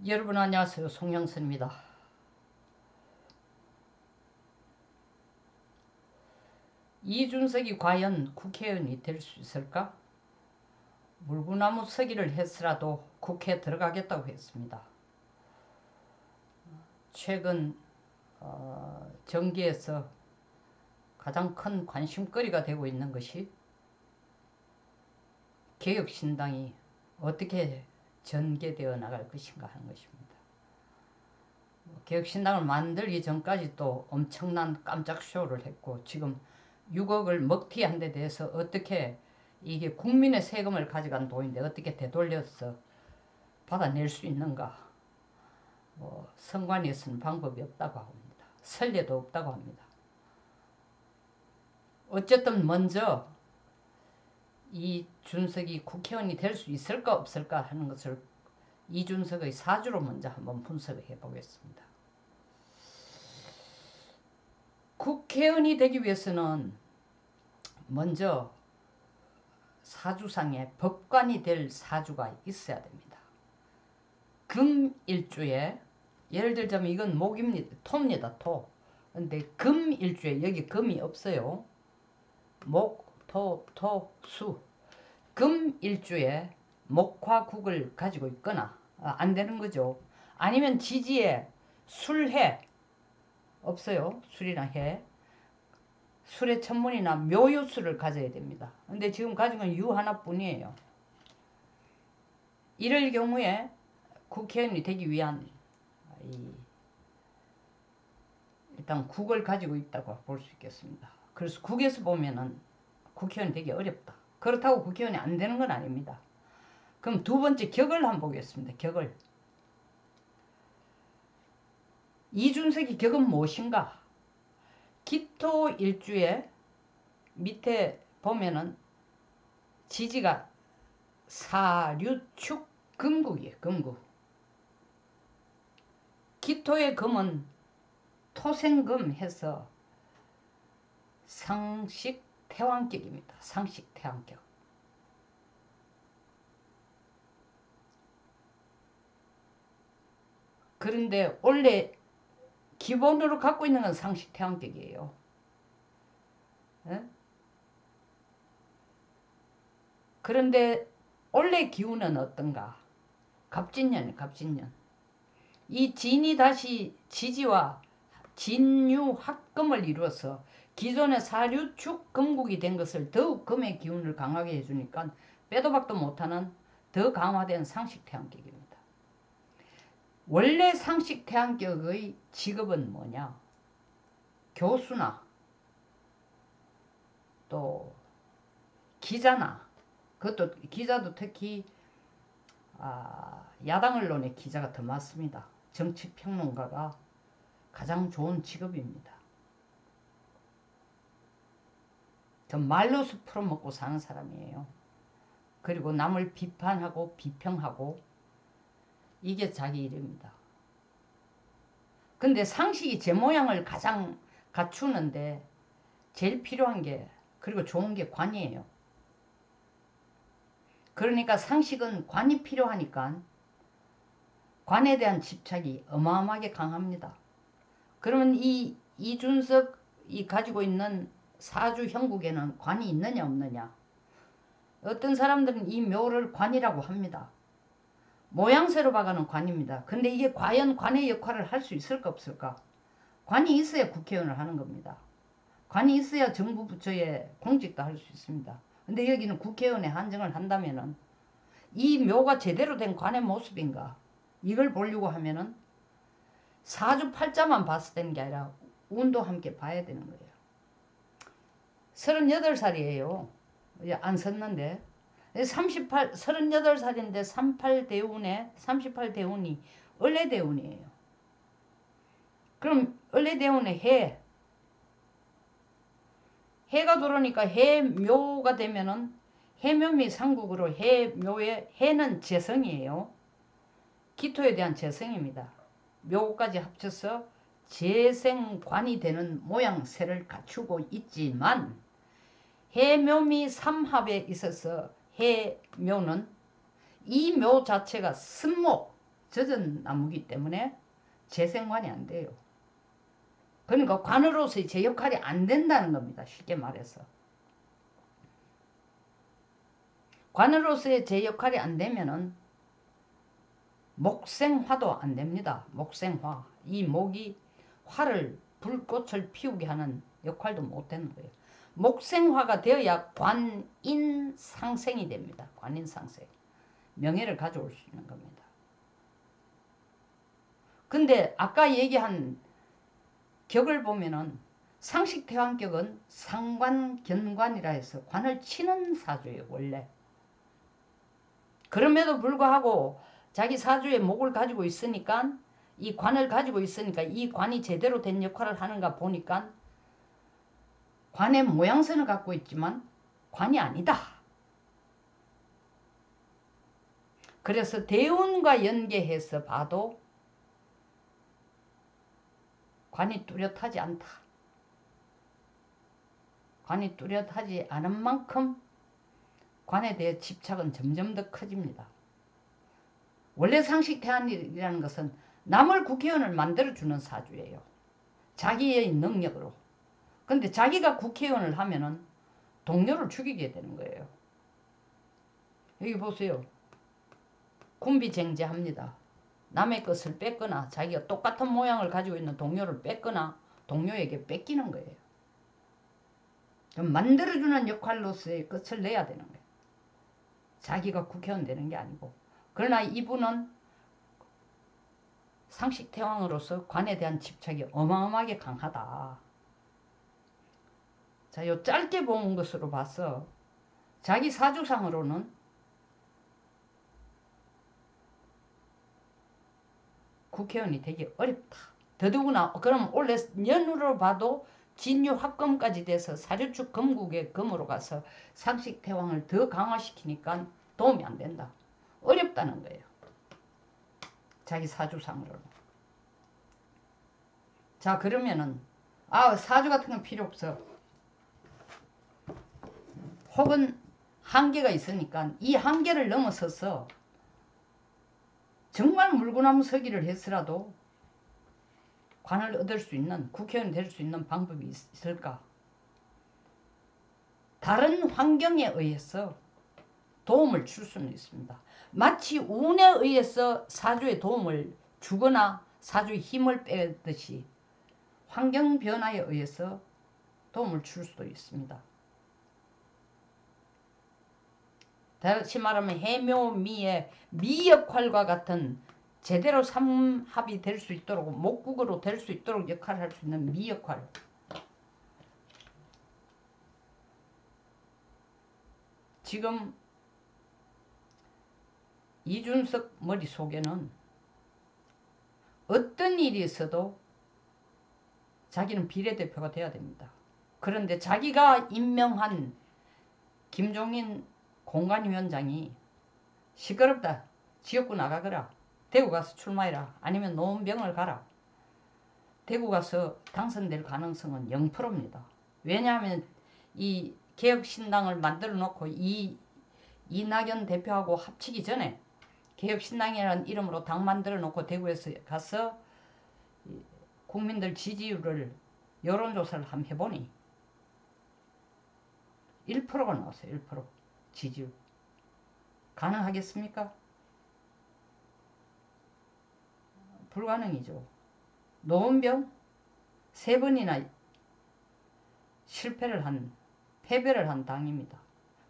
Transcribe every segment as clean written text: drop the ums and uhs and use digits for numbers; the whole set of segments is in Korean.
여러분 안녕하세요. 송영선입니다. 이준석이 과연 국회의원이 될 수 있을까? 물구나무 서기를 했으라도 국회에 들어가겠다고 했습니다. 최근 정계에서 가장 큰 관심거리가 되고 있는 것이 개혁신당이 어떻게 전개되어 나갈 것인가 하는 것입니다. 개혁신당을 만들기 전까지 또 엄청난 깜짝 쇼를 했고, 지금 6억을 먹튀한 데 대해서 어떻게, 이게 국민의 세금을 가져간 돈인데 어떻게 되돌려서 받아낼 수 있는가, 선관위에서는 방법이 없다고 합니다. 선례도 없다고 합니다. 어쨌든 먼저 이준석이 국회의원이 될 수 있을까 없을까 하는 것을 이준석의 사주로 먼저 한번 분석해 보겠습니다. 국회의원이 되기 위해서는 먼저 사주상에 법관이 될 사주가 있어야 됩니다. 금일주에, 예를 들자면 이건 목입니다. 토입니다. 토. 근데 금일주에 여기 금이 없어요. 목, 토, 수. 금일주에 목화국을 가지고 있거나 안 되는 거죠. 아니면 지지에 술해 없어요. 술이나 해. 술의 천문이나 묘유술을 가져야 됩니다. 근데 지금 가진 건 유 하나뿐이에요. 이럴 경우에 국회의원이 되기 위한 일단 국을 가지고 있다고 볼 수 있겠습니다. 그래서 국에서 보면은 국회의원이 되기 어렵다. 그렇다고 국회의원이 안 되는 건 아닙니다. 그럼 두 번째 격을 한번 보겠습니다. 격을. 이준석의 격은 무엇인가? 기토 일주에 밑에 보면은 지지가 사류축 금국이에요. 금국. 기토의 금은 토생금 해서 상식 태왕격입니다. 상식 태왕격. 그런데 원래 기본으로 갖고 있는 건 상식 태왕격이에요. 에? 그런데 원래 기운은 어떤가? 갑진년, 갑진년. 이 진이 다시 지지와 진유 합금을 이루어서 기존의 사류축 금국이 된 것을 더욱 금의 기운을 강하게 해주니까 빼도 박도 못하는 더 강화된 상식 태양격입니다. 원래 상식 태양격의 직업은 뭐냐? 교수나 또 기자나, 그것도 기자도 특히 야당 언론의 기자가 더 많습니다. 정치평론가가 가장 좋은 직업입니다. 저 말로서 풀어먹고 사는 사람이에요. 그리고 남을 비판하고 비평하고 이게 자기 일입니다. 근데 상식이 제 모양을 가장 갖추는데 제일 필요한 게, 그리고 좋은 게 관이에요. 그러니까 상식은 관이 필요하니까 관에 대한 집착이 어마어마하게 강합니다. 그러면 이 이준석이 가지고 있는 사주 형국에는 관이 있느냐 없느냐? 어떤 사람들은 이 묘를 관이라고 합니다. 모양새로 봐가는 관입니다. 근데 이게 과연 관의 역할을 할 수 있을까 없을까? 관이 있어야 국회의원을 하는 겁니다. 관이 있어야 정부 부처의 공직도 할 수 있습니다. 근데 여기는 국회의원에 한정을 한다면은 이 묘가 제대로 된 관의 모습인가? 이걸 보려고 하면은 사주팔자만 봤을 때는 게 아니라 운도 함께 봐야 되는 거예요. 38살이에요. 안 썼는데. 38살인데 38대운에 38대운이 을레대운이에요. 그럼 을레대운에 해가 들어오니까 해묘가 되면은 해묘미 상국으로 해묘의 해는 재성이에요. 기토에 대한 재성입니다. 묘까지 합쳐서 재생관이 되는 모양새를 갖추고 있지만 해묘미 삼합에 있어서 해묘는 이 묘 자체가 승목, 젖은 나무기 때문에 재생관이 안 돼요. 그러니까 관으로서의 제 역할이 안 된다는 겁니다. 쉽게 말해서. 관으로서의 제 역할이 안 되면은 목생화도 안 됩니다. 목생화. 이 목이 화를, 불꽃을 피우게 하는 역할도 못 되는 거예요. 목생화가 되어야 관인상생이 됩니다. 관인상생. 명예를 가져올 수 있는 겁니다. 근데 아까 얘기한 격을 보면은 상식태왕격은 상관견관이라 해서 관을 치는 사주예요. 원래. 그럼에도 불구하고 자기 사주에 목을 가지고 있으니까 이 관을 가지고 있으니까 이 관이 제대로 된 역할을 하는가 보니까 관의 모양새는 갖고 있지만 관이 아니다. 그래서 대운과 연계해서 봐도 관이 뚜렷하지 않다. 관이 뚜렷하지 않은 만큼 관에 대해 집착은 점점 더 커집니다. 원래 상식태안이라는 것은 남을 국회의원을 만들어주는 사주예요. 자기의 능력으로. 근데 자기가 국회의원을 하면은 동료를 죽이게 되는 거예요. 여기 보세요. 군비쟁제합니다. 남의 것을 뺏거나 자기가 똑같은 모양을 가지고 있는 동료를 뺏거나 동료에게 뺏기는 거예요. 그럼 만들어주는 역할로서의 끝을 내야 되는 거예요. 자기가 국회의원 되는 게 아니고. 그러나 이분은 상식태왕으로서 관에 대한 집착이 어마어마하게 강하다. 자, 요 짧게 본 것으로 봐서 자기 사주상으로는 국회의원이 되기 어렵다. 더더구나 그럼 원래 년으로 봐도 진유 합금까지 돼서 사주축 금국의 금으로 가서 상식태왕을 더 강화시키니까 도움이 안 된다. 어렵다는 거예요. 자기 사주상으로는. 자, 그러면은 사주 같은 건 필요 없어. 혹은 한계가 있으니까 이 한계를 넘어서서 정말 물구나무 서기를 해서라도 관을 얻을 수 있는, 국회의원이 될 수 있는 방법이 있을까? 다른 환경에 의해서 도움을 줄 수는 있습니다. 마치 운에 의해서 사주에 도움을 주거나 사주의 힘을 빼듯이 환경 변화에 의해서 도움을 줄 수도 있습니다. 다시 말하면 해묘미의 미 역할과 같은 제대로 삼합이 될 수 있도록 목국으로 될 수 있도록 역할을 할 수 있는 미 역할. 지금 이준석 머릿속에는 어떤 일이 있어도 자기는 비례대표가 돼야 됩니다. 그런데 자기가 임명한 김종인 공관위원장이 시끄럽다. 지역구 나가거라. 대구 가서 출마해라. 아니면 노원병을 가라. 대구 가서 당선될 가능성은 0%입니다. 왜냐하면 이 개혁신당을 만들어 놓고 이낙연 대표하고 합치기 전에 개혁신당이라는 이름으로 당 만들어 놓고 대구에서 가서 국민들 지지율을 여론조사를 한번 해보니 1%가 나왔어요. 1% 지지율. 가능하겠습니까? 불가능이죠. 노원병 3번이나 패배를 한 당입니다.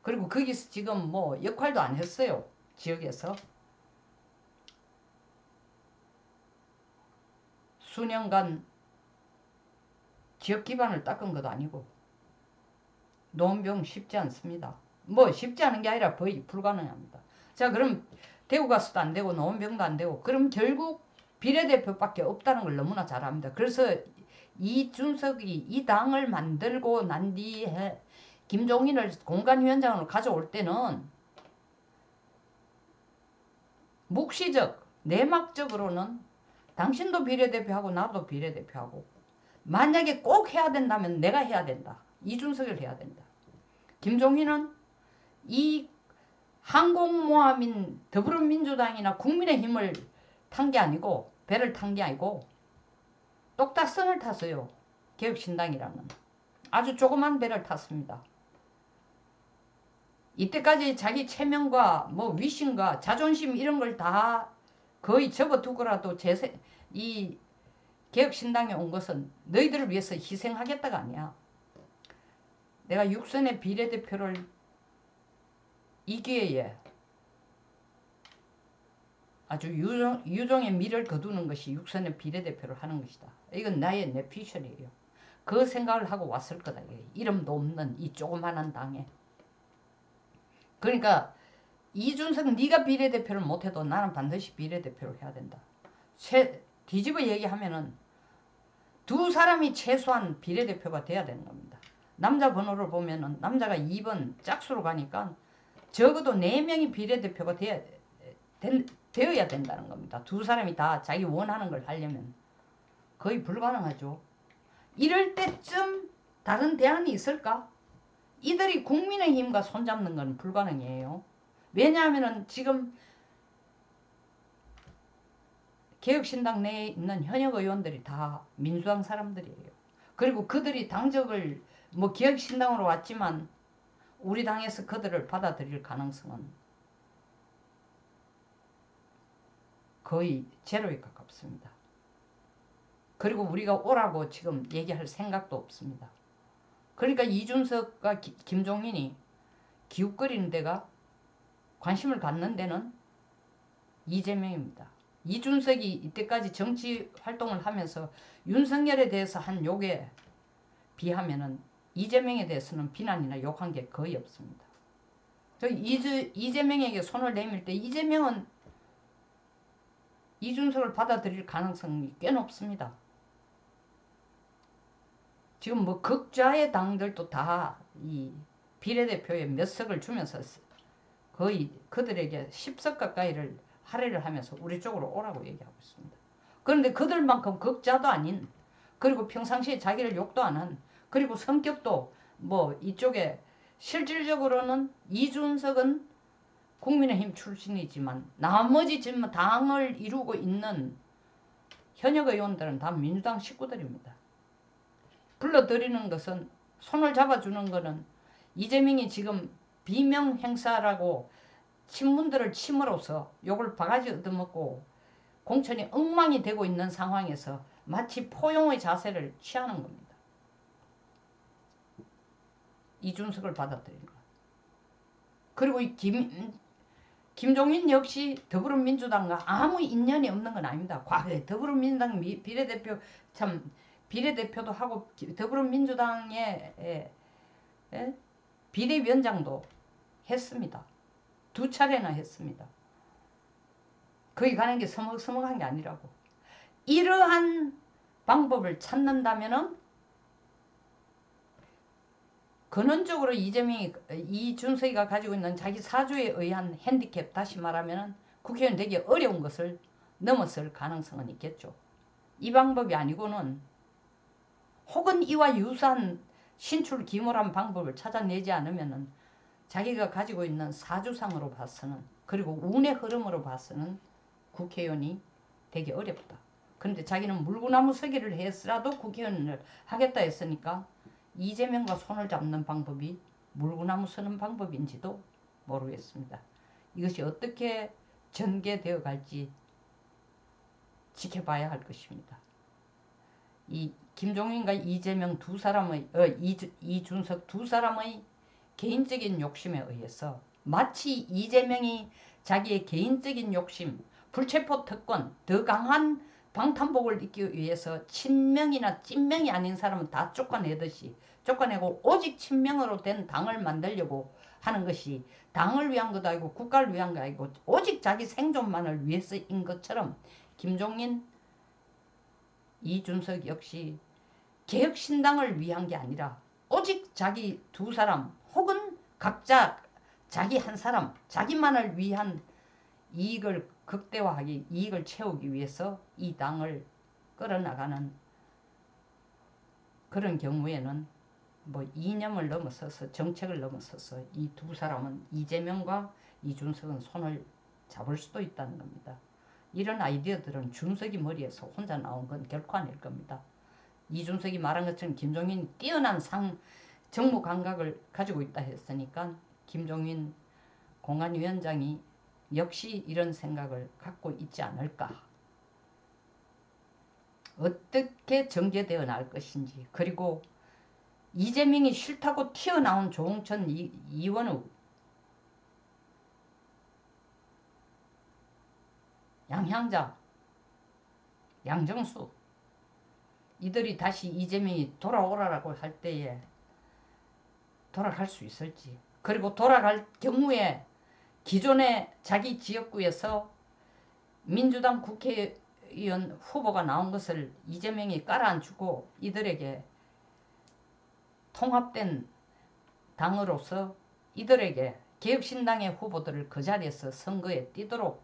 그리고 거기서 지금 뭐 역할도 안 했어요. 지역에서. 수년간 지역 기반을 닦은 것도 아니고 노원병 쉽지 않습니다. 뭐 쉽지 않은 게 아니라 거의 불가능합니다. 자, 그럼 대구 가서도 안 되고 노원병도 안 되고 그럼 결국 비례대표밖에 없다는 걸 너무나 잘 압니다. 그래서 이준석이 이 당을 만들고 난 뒤에 김종인을 공관위원장으로 가져올 때는 묵시적, 내막적으로는 당신도 비례대표하고 나도 비례대표하고 만약에 꼭 해야 된다면 내가 해야 된다. 이준석을 해야 된다. 김종인은 이 항공모함인 더불어민주당이나 국민의힘을 탄 게 아니고 배를 탄 게 아니고 똑딱선을 탔어요. 개혁신당이라는 아주 조그만 배를 탔습니다. 이때까지 자기 체면과 뭐 위신과 자존심 이런 걸 다 거의 접어두고라도 이 개혁신당에 온 것은 너희들을 위해서 희생하겠다가 아니야. 내가 육선의 비례대표를 이 기회에 아주 유종의 미를 거두는 것이 육선의 비례대표를 하는 것이다. 이건 나의 내피셜이에요. 그 생각을 하고 왔을 거다. 이름도 없는 이 조그만한 당에. 그러니까 이준석 네가 비례대표를 못해도 나는 반드시 비례대표를 해야 된다. 뒤집어 얘기하면은 두 사람이 최소한 비례대표가 돼야 되는 겁니다. 남자 번호를 보면은 남자가 2번 짝수로 가니까 적어도 4명이 비례대표가 되어야 된다는 겁니다. 두 사람이 다 자기 원하는 걸 하려면 거의 불가능하죠. 이럴 때쯤 다른 대안이 있을까? 이들이 국민의힘과 손잡는 건 불가능해요. 왜냐하면 지금 개혁신당 내에 있는 현역 의원들이 다 민주당 사람들이에요. 그리고 그들이 당적을 뭐 개혁신당으로 왔지만 우리 당에서 그들을 받아들일 가능성은 거의 제로에 가깝습니다. 그리고 우리가 오라고 지금 얘기할 생각도 없습니다. 그러니까 이준석과 김종인이 기웃거리는 데가 관심을 갖는 데는 이재명입니다. 이준석이 이때까지 정치 활동을 하면서 윤석열에 대해서 한 욕에 비하면은 이재명에 대해서는 비난이나 욕한 게 거의 없습니다. 이재명에게 손을 내밀 때 이재명은 이준석을 받아들일 가능성이 꽤 높습니다. 지금 뭐 극좌의 당들도 다 이 비례대표에 몇 석을 주면서 거의 그들에게 10석 가까이를 할애를 하면서 우리 쪽으로 오라고 얘기하고 있습니다. 그런데 그들만큼 극자도 아닌, 그리고 평상시에 자기를 욕도 안 한, 그리고 성격도 뭐 이쪽에 실질적으로는 이준석은 국민의힘 출신이지만 나머지 지금 당을 이루고 있는 현역 의원들은 다 민주당 식구들입니다. 불러들이는 것은, 손을 잡아주는 것은 이재명이 지금 비명 행사라고 친문들을 침으로써 욕을 바가지 얻어먹고 공천이 엉망이 되고 있는 상황에서 마치 포용의 자세를 취하는 겁니다. 이준석을 받아들인 것. 그리고 김종인 역시 더불어민주당과 아무 인연이 없는 건 아닙니다. 과거에 더불어민주당 비례대표도 하고 더불어민주당의 비대위원장도 했습니다. 2차례나 했습니다. 거기 가는 게 서먹서먹한 게 아니라고. 이러한 방법을 찾는다면은 근원적으로 이준석이가 가지고 있는 자기 사주에 의한 핸디캡, 다시 말하면 국회의원 되기 어려운 것을 넘어설 가능성은 있겠죠. 이 방법이 아니고는, 혹은 이와 유사한 신출기몰한 방법을 찾아내지 않으면은 자기가 가지고 있는 사주상으로 봐서는, 그리고 운의 흐름으로 봐서는 국회의원이 되기 어렵다. 그런데 자기는 물구나무 서기를 했으라도 국회의원을 하겠다 했으니까 이재명과 손을 잡는 방법이 물구나무 서는 방법인지도 모르겠습니다. 이것이 어떻게 전개되어 갈지 지켜봐야 할 것입니다. 이 김종인과 이재명 두 사람의 이준석 두 사람의 개인적인 욕심에 의해서 마치 이재명이 자기의 개인적인 욕심, 불체포 특권, 더 강한 방탄복을 입기 위해서 친명이나 찐명이 아닌 사람은 다 쫓아내고 오직 친명으로 된 당을 만들려고 하는 것이 당을 위한 것도 아니고 국가를 위한 거 아니고 오직 자기 생존만을 위해서인 것처럼, 김종인, 이준석 역시 개혁신당을 위한 게 아니라 오직 자기 두 사람, 혹은 각자 자기 한 사람, 자기만을 위한 이익을 극대화하기, 이익을 채우기 위해서 이 당을 끌어나가는 그런 경우에는 뭐 이념을 넘어서서, 정책을 넘어서서 이 두 사람은, 이재명과 이준석은 손을 잡을 수도 있다는 겁니다. 이런 아이디어들은 준석이 머리에서 혼자 나온 건 결코 아닐 겁니다. 이준석이 말한 것처럼 김종인이 뛰어난 정무 감각을 가지고 있다 했으니까 김종인 공안위원장이 역시 이런 생각을 갖고 있지 않을까. 어떻게 전개되어 나갈 것인지, 그리고 이재명이 싫다고 튀어나온 조홍천, 이원우, 양향자, 양정수, 이들이 다시 이재명이 돌아오라고 할 때에 돌아갈 수 있을지, 그리고 돌아갈 경우에 기존의 자기 지역구에서 민주당 국회의원 후보가 나온 것을 이재명이 깔아앉히고 이들에게 통합된 당으로서 이들에게 개혁신당의 후보들을 그 자리에서 선거에 뛰도록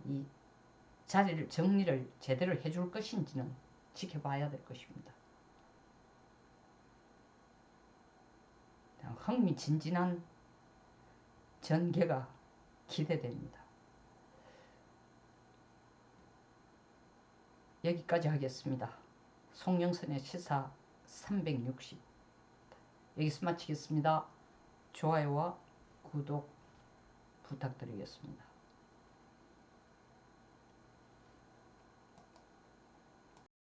이 자리를 정리를 제대로 해줄 것인지는 지켜봐야 될 것입니다. 흥미진진한 전개가 기대됩니다. 여기까지 하겠습니다. 송영선의 시사 360 여기서 마치겠습니다. 좋아요와 구독 부탁드리겠습니다.